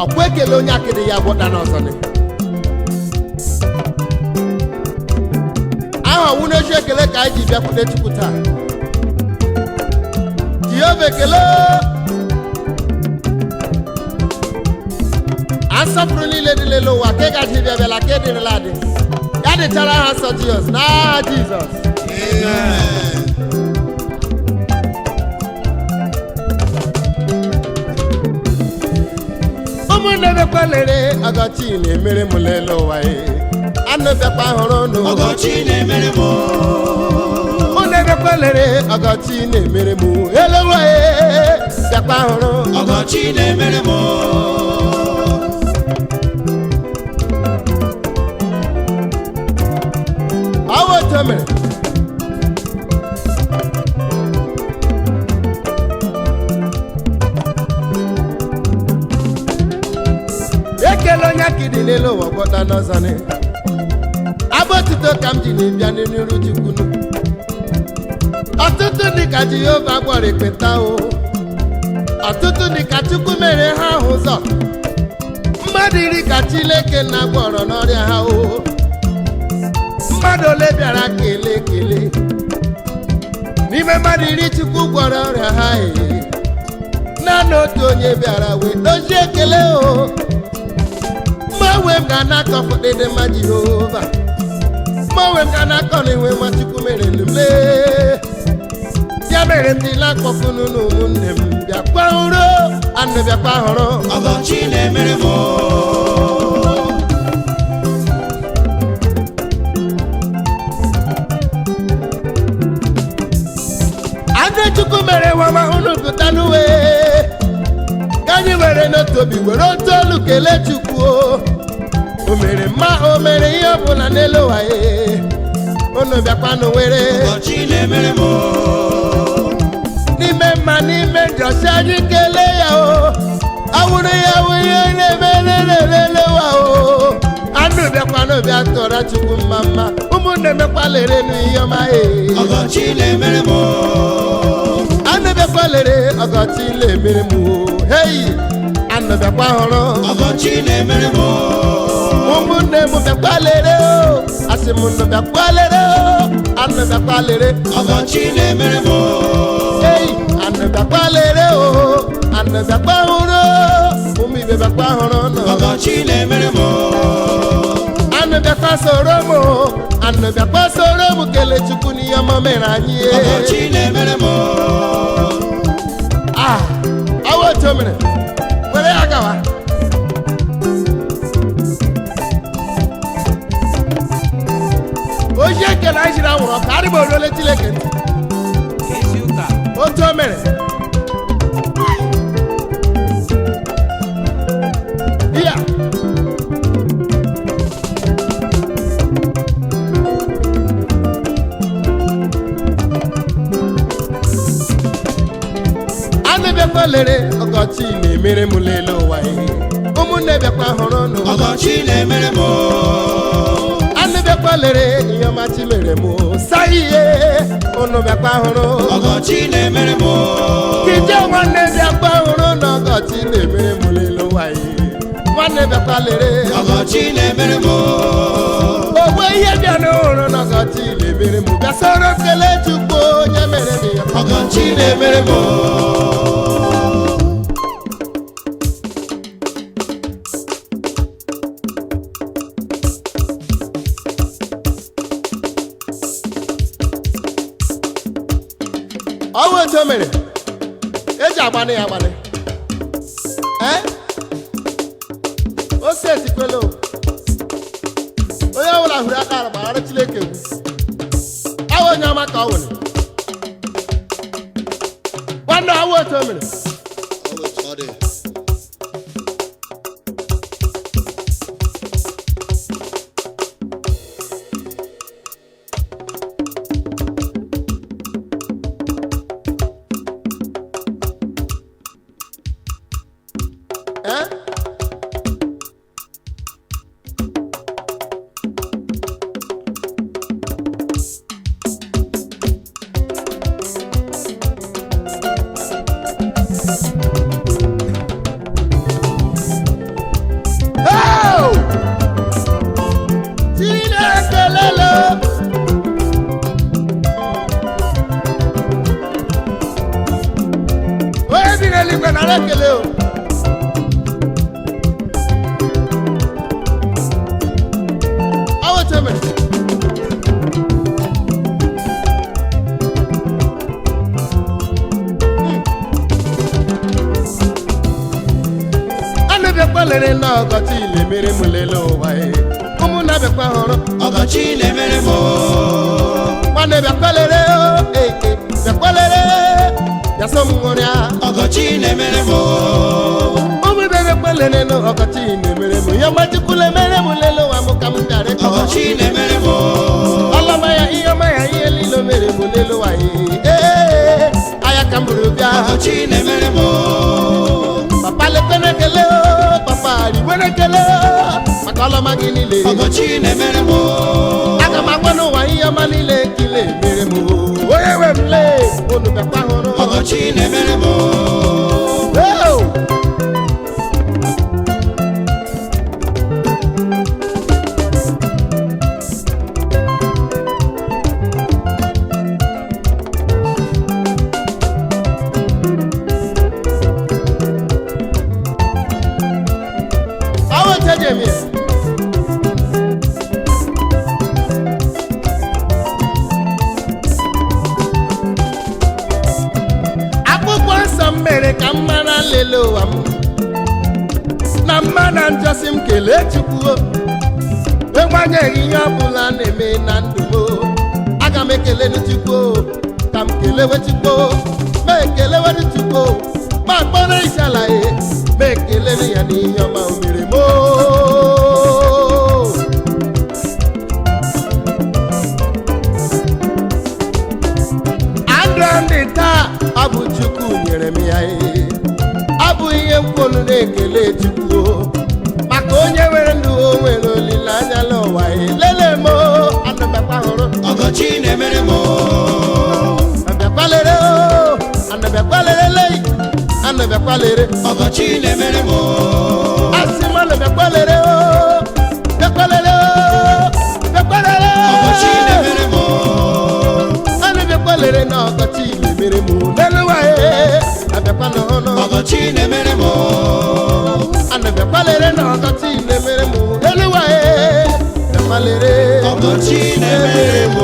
ọkwa ekele onye akịdị ya gwọta n'ọzọ ni aha ọwụ n'echi ekele ka anyị ji bịakwute Chukwu taa Jehova ekele asọpụrụ niile dị n'elu ụwa ka ị gaji bịa bịala ka edịrịla adị ya dịchara ha nsọ Jizọs n'aha Jizọs ụmụnne bịakwa lere ọgọchi na-emere m n'elu ụwa anụ bịakwa hụrụ nụ ọgọchi na-emere m ụmụnne bịakwa lere ọgọchi na-emere m elu ụwa bịakwa hụrụ ọgọchi na-emere m ọwụ otu o mere ekele onye akịdị n'elu ụwa gwọta n'ọzọ ni abụ otuto ka m ji na-ebịa n'iru Chukwunu ọtụtụ dị ka Jehova gwọrọ ekpenta o ọtụtụ dị ka Chukwu mere ha ahụ ụzọ mmadụ iri ka Chineke na gwọrọ n'ọrịa ha o mmadụ ole bịara kele ekele n'ime mmadụ iri Chukwu gwọrọ ọrịa ha naanị otu onye bịara wee dozie ekele o mmanwe m ga na-akọ dịdị mma Jehova mmanwe m ga na-akọ na enwe nwa Chukwu mere nle ya mere ndị na-akpọkunu na ụmụnne m bịakwa hụrụ anụ bịakwa hụrụ ọgọchi na-emere m ndị Chukwu mere nwama unu pụta n'uwe ka anyị were n'otu obi were otu olu kelee Chukwu o mere mma o mere ihe ọbụla n'elu ụwa unu bịakwanụ were ọgọchi na-emere m n'ime mma n'ime njọsi anyị kelee ya o awụrụ ya wụ ihe na-eme n'ele ụwa o anụ bịakwanụ bịa tụọrọ Chukwu mma mma ụmụnne mekwa lere n'ihe ọma ọgọchi na-emere m anụ bịakwa lere ọgọchi na-emere m heyi anụ bịakwa hụrụ ọgọchi na-emere m ụmụnne m bịakwa lere o asị m nụ bịakwa lere o anụ bịakwa lere ọgọchi na-emere m heyi anụ bịakwa lere o anụ bịakwa hụrụ ụmụ ibe bịakwa hụrụ nụ ọgọchi na-emere m anụ bịakwa soro m anụ bịakwa soro m kelee Chukwu n'ihe ọma mere anyị ọgọchi na-emere m ọwụ otu o mere were ya gawa ozi ekele anyị jiri anwụrụ ọka adịgba oruole Chineke ntị otu o mere ya anụ bịakwa lere ọgọchi na-emere m lele ụwa ụmụnne bịakwa hụrụ nụ ọgọchi na-emere m anụ bịakwa lere ihe ọma Chi mere m sa ihe unu bịakwa hụrụ ọgọchi na-emere m kije nwanne bịakwa hụrụ na ọgọchi na-emere m lele ụwa nwanne bịakwa lere ọgọchi na-emere m ogwe ihe bịa n'ụrụ na ọgọchi na-emere m bịa soro kelee Chukwu onye mere m ya ọgọchi na-emere m ọwụ otu o mere eji agbanị ya agbanị ose etikwela onye ọbụla hụrụ aka ala gbaghara Chineke egwu awụ onye ọma ka ọ nwere nwanne awụ otu o mere bịakwa lere na ọgọchi na-emere m lele ụwa ụmụ na-abịakwa hụrụ ọgọchi na-emere m nwanne bịakwa lere bịakwa lere ya so m ṅụrịa ọgọchi na-emere m ụmụ bịakwa lere na ọgọchi na-emere m ya majikwula emere m lele ụwa m ka m bịara ọgọchi na-emere m ọlọma ya ihe niile mere m lele ụwa aya ka m bụrụ bịa ọgọchi na-emere m papa lekere ekele papa riwere ekele maka ọlọma gị niile ọgọchi na-emere m aga m agwa n'ụwa ihe ọma niile kile mere m onye nwe m lee unu bịakwa hụrụ ọgọchi na-emere m akwụkwọ nsọ m mere ka m mara lele ụwa m na mma na njọsi m kelee Chukwu enwanyeghị ihe ọbụla na-eme na ndụ m aga m ekele Chukwu ka m kelewe Chukwu ma ekelewe Chukwu ma kpọrọ isiala ma ekelere ya n'ihe ọma o mere m ndị taa abụ Chukwu nyere m ya abụ ihe mkwolu na-ekele Chukwu maka onye nwere ndụ o nwere olileanya n'ụwa lele m anabịakwa hụrụ ọgọchi na-emere m anabịakwalere anabịakwalere anabịakwalere ọgọchi na-emere m asị m anabịakwalere bịakwalere bịakwalere ọgọchi na-emere m anabịakwalere na ọgọchi na-emere m lele ụwa abịakwa n'ọnụ ọgọchi na-emere m anabịakwalere na ọgọchi na-emere m lele ụwa bịakwalere ọgọchi na-emere m